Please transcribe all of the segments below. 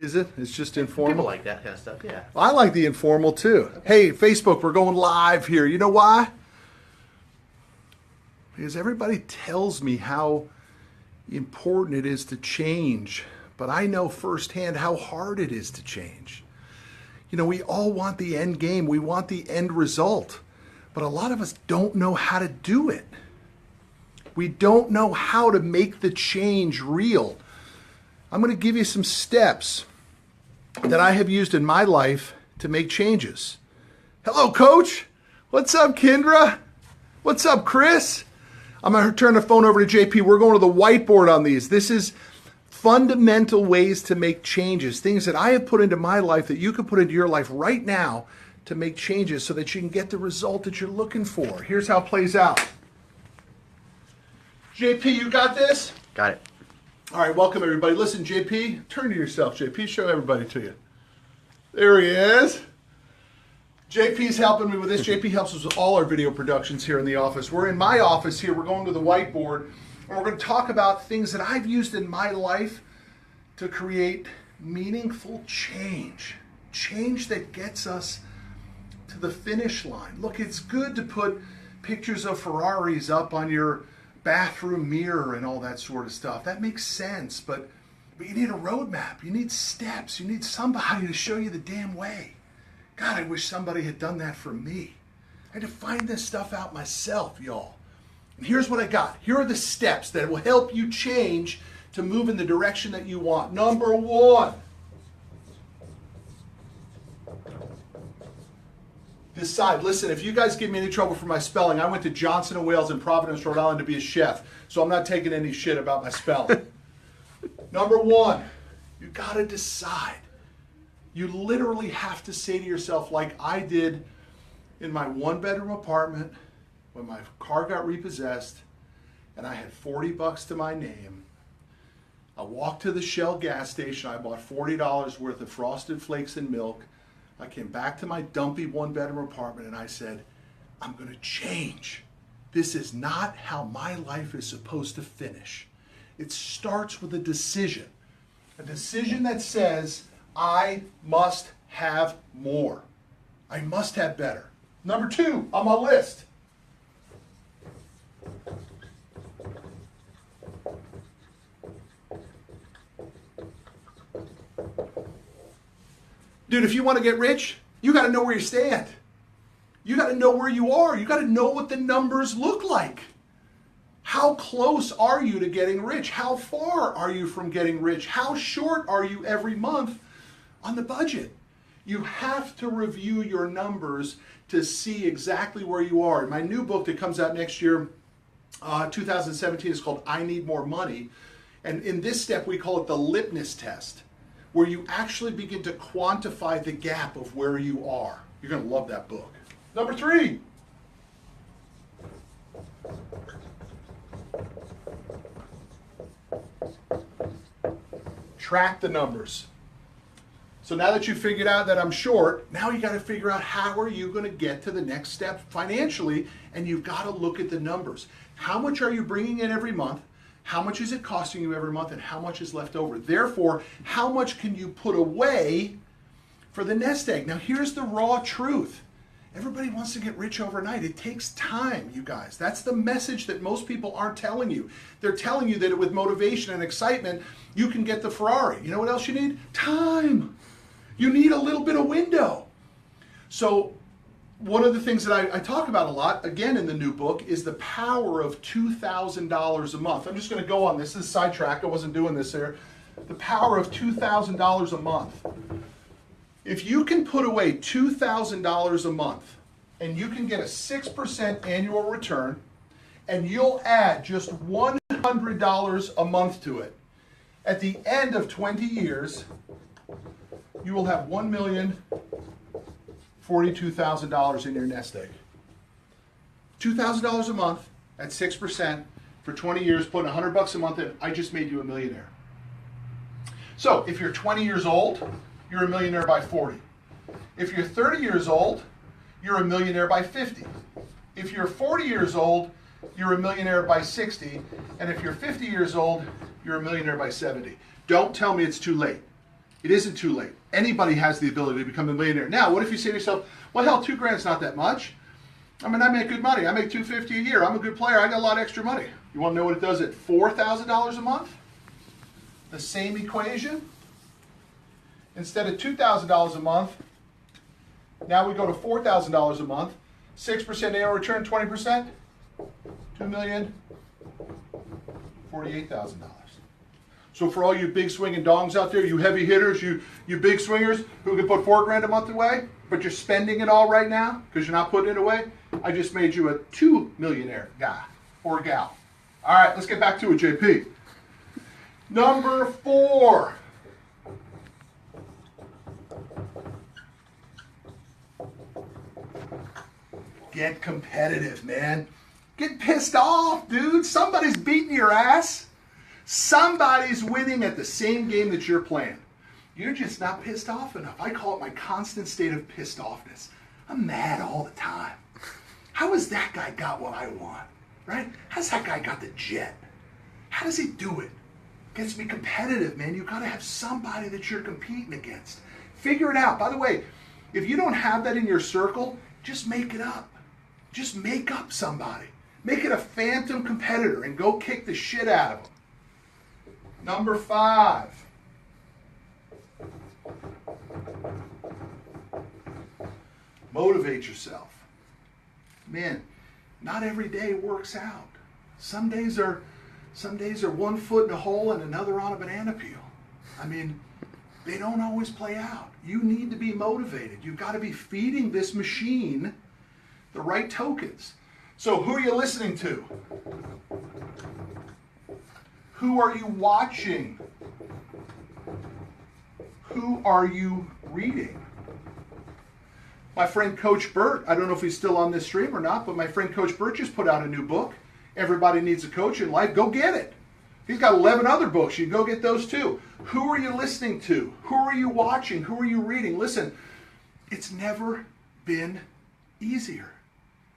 Is it? It's just informal? People like that kind of stuff, yeah. I like the informal too. Hey, Facebook, we're going live here. You know why? Because everybody tells me how important it is to change, but I know firsthand how hard it is to change. You know, we all want the end game. We want the end result, but a lot of us don't know how to do it. We don't know how to make the change real. I'm going to give you some steps that I have used in my life to make changes. Hello, Coach. What's up, Kendra? What's up, Chris? I'm going to turn the phone over to JP. We're going to the whiteboard on these. This is fundamental ways to make changes, things that I have put into my life that you can put into your life right now to make changes so that you can get the result that you're looking for. Here's how it plays out. JP, you got this? Got it. All right, welcome everybody. Listen, JP, turn to yourself, JP. Show everybody to you. There he is. JP's helping me with this. JP helps us with all our video productions here in the office. We're in my office here. We're going to the whiteboard, and we're going to talk about things that I've used in my life to create meaningful change. Change that gets us to the finish line. Look, it's good to put pictures of Ferraris up on your bathroom mirror and all that sort of stuff. That makes sense, but you need a roadmap. You need steps. You need somebody to show you the damn way. God, I wish somebody had done that for me. I had to find this stuff out myself, y'all. And here's what I got. Here are the steps that will help you change to move in the direction that you want. Number one, decide. Listen, if you guys give me any trouble for my spelling, I went to Johnson & Wales in Providence, Rhode Island to be a chef, so I'm not taking any shit about my spelling. Number one, you gotta decide. You literally have to say to yourself, like I did in my one-bedroom apartment when my car got repossessed and I had $40 to my name. I walked to the Shell gas station. I bought $40 worth of Frosted Flakes and milk. I came back to my dumpy one-bedroom apartment and I said, I'm going to change. This is not how my life is supposed to finish. It starts with a decision that says, I must have more. I must have better. Number two on my list. Dude, if you want to get rich, you got to know where you stand. You got to know where you are. You got to know what the numbers look like. How close are you to getting rich? How far are you from getting rich? How short are you every month on the budget? You have to review your numbers to see exactly where you are. In my new book that comes out next year, 2017, is called I Need More Money. And in this step, we call it the litmus test, where you actually begin to quantify the gap of where you are. You're going to love that book. Number three. Track the numbers. So now that you figured out that I'm short, now you got to figure out how are you going to get to the next step financially, and you've got to look at the numbers. How much are you bringing in every month? How much is it costing you every month, and how much is left over? Therefore, how much can you put away for the nest egg? Now, here's the raw truth. Everybody wants to get rich overnight. It takes time, you guys. That's the message that most people aren't telling you. They're telling you that with motivation and excitement, you can get the Ferrari. You know what else you need? Time. You need a little bit of window. So one of the things that I talk about a lot, again in the new book, is the power of $2,000 a month. I'm just going to go on this. This is sidetrack. I wasn't doing this there. The power of $2,000 a month. If you can put away $2,000 a month and you can get a 6% annual return and you'll add just $100 a month to it, at the end of 20 years, you will have $1,042,000 in your nest egg. $2,000 a month at 6% for 20 years, putting $100 a month in, I just made you a millionaire. So if you're 20 years old, you're a millionaire by 40. If you're 30 years old, you're a millionaire by 50. If you're 40 years old, you're a millionaire by 60. And if you're 50 years old, you're a millionaire by 70. Don't tell me it's too late. It isn't too late. Anybody has the ability to become a millionaire. Now, what if you say to yourself, well, hell, $2,000's not that much. I mean, I make good money. I make $250 a year. I'm a good player. I got a lot of extra money. You want to know what it does at $4,000 a month? The same equation. Instead of $2,000 a month, now we go to $4,000 a month. 6% annual return, 20%, $2,048,000. So for all you big swinging dongs out there, you heavy hitters, you big swingers who can put $4,000 a month away, but you're spending it all right now because you're not putting it away, I just made you a $2 millionaire guy or gal. All right, let's get back to it, JP. Number 4. Get competitive, man. Get pissed off, dude. Somebody's beating your ass. Somebody's winning at the same game that you're playing. You're just not pissed off enough. I call it my constant state of pissed offness. I'm mad all the time. How has that guy got what I want, right? How's that guy got the jet? How does he do it? Gets me competitive, man. You've got to have somebody that you're competing against. Figure it out. By the way, if you don't have that in your circle, just make it up. Just make up somebody. Make it a phantom competitor and go kick the shit out of them. Number 5. Motivate yourself. Man, not every day works out. Some days are 1 foot in a hole and another on a banana peel. I mean, they don't always play out. You need to be motivated. You've got to be feeding this machine the right tokens. So who are you listening to? Who are you watching? Who are you reading? My friend Coach Burt, I don't know if he's still on this stream or not, but my friend Coach Burt just put out a new book. Everybody needs a coach in life. Go get it. He's got 11 other books. You can go get those too. Who are you listening to? Who are you watching? Who are you reading? Listen, it's never been easier.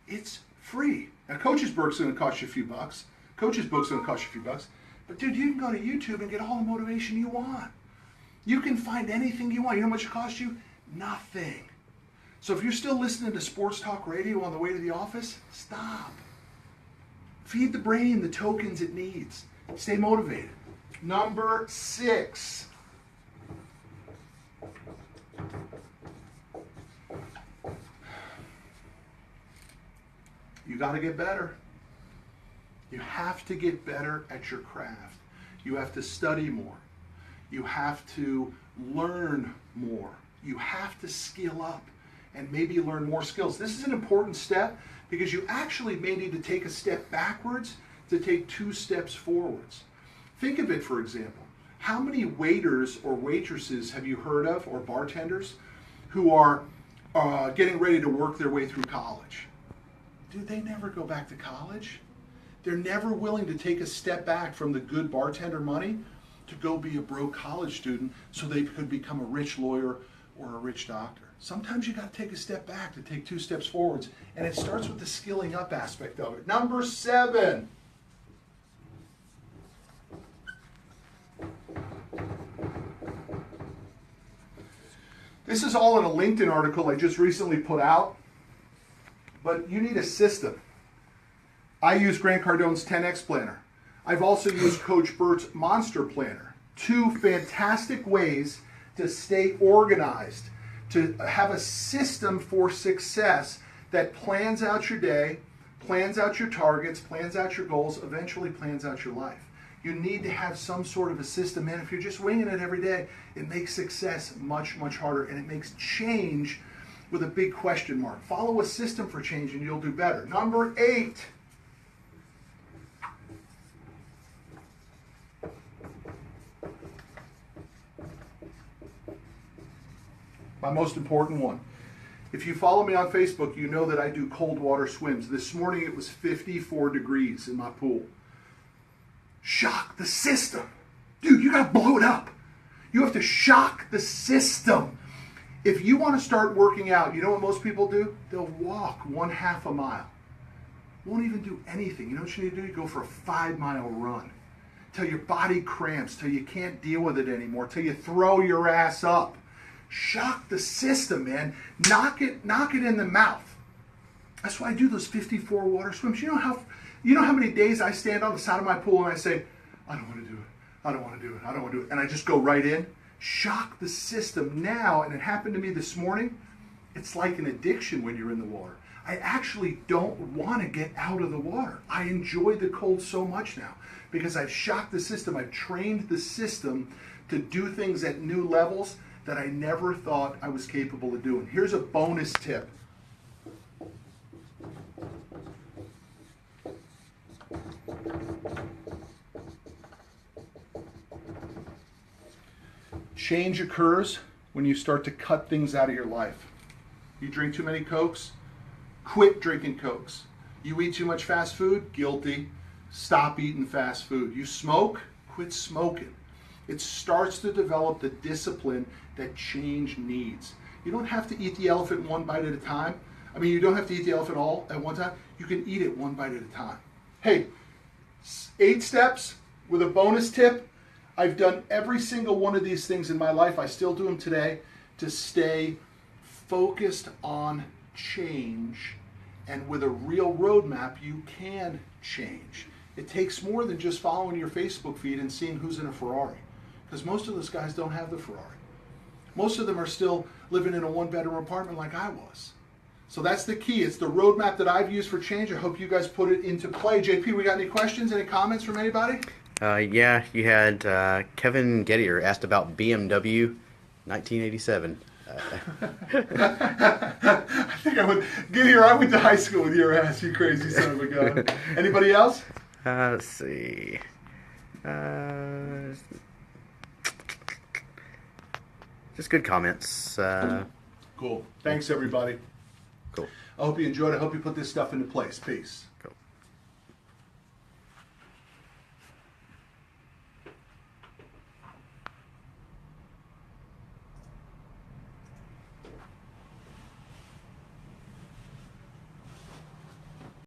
It's free. Now, Coach's book's going to cost you a few bucks. Coach's book's going to cost you a few bucks. But dude, you can go to YouTube and get all the motivation you want. You can find anything you want. You know how much it costs you? Nothing. So if you're still listening to sports talk radio on the way to the office, stop. Feed the brain the tokens it needs. Stay motivated. Number 6. You got to get better. You have to get better at your craft. You have to study more. You have to learn more. You have to skill up and maybe learn more skills. This is an important step because you actually may need to take a step backwards to take 2 steps forwards. Think of it, for example. How many waiters or waitresses have you heard of, or bartenders, who are getting ready to work their way through college? Dude, they never go back to college. They're never willing to take a step back from the good bartender money to go be a broke college student so they could become a rich lawyer or a rich doctor. Sometimes you got to take a step back to take 2 steps forwards, and it starts with the skilling up aspect of it. Number 7. This is all in a LinkedIn article I just recently put out, but you need a system. I use Grant Cardone's 10X Planner. I've also used Coach Burt's Monster Planner. 2 fantastic ways to stay organized, to have a system for success that plans out your day, plans out your targets, plans out your goals, eventually plans out your life. You need to have some sort of a system, man. If you're just winging it every day, it makes success much, much harder, and it makes change with a big question mark. Follow a system for change and you'll do better. Number 8. My most important one. If you follow me on Facebook, you know that I do cold water swims. This morning it was 54 degrees in my pool. Shock the system. Dude, you gotta blow it up. You have to shock the system. If you want to start working out, you know what most people do? They'll walk 1/2 a mile. Won't even do anything. You know what you need to do? You go for a 5-mile run. till your body cramps, till you can't deal with it anymore, till you throw your ass up. Shock the system, man. Knock it in the mouth. That's why I do those 54 water swims. You know how many days I stand on the side of my pool and I say, I don't want to do it. I don't want to do it. I don't want to do it. And I just go right in. Shock the system now. And it happened to me this morning. It's like an addiction when you're in the water. I actually don't want to get out of the water. I enjoy the cold so much now because I've shocked the system. I've trained the system to do things at new levels that I never thought I was capable of doing. Here's a bonus tip. Change occurs when you start to cut things out of your life. You drink too many Cokes? Quit drinking Cokes. You eat too much fast food? Guilty. Stop eating fast food. You smoke? Quit smoking. It starts to develop the discipline that change needs. You don't have to eat the elephant one bite at a time. I mean, you don't have to eat the elephant all at one time. You can eat it one bite at a time. Hey, 8 steps with a bonus tip. I've done every single one of these things in my life. I still do them today to stay focused on change. And with a real roadmap, you can change. It takes more than just following your Facebook feed and seeing who's in a Ferrari. Because most of those guys don't have the Ferrari. Most of them are still living in a 1-bedroom apartment like I was. So that's the key. It's the roadmap that I've used for change. I hope you guys put it into play. JP, we got any questions, any comments from anybody? Yeah, you had Kevin Gettier asked about BMW 1987. I think I would get here. I went to high school with your ass, you crazy son of a gun. Anybody else? Let's see. Just good comments. Cool. Thanks, everybody. Cool. I hope you enjoyed it. I hope you put this stuff into place. Peace. Cool.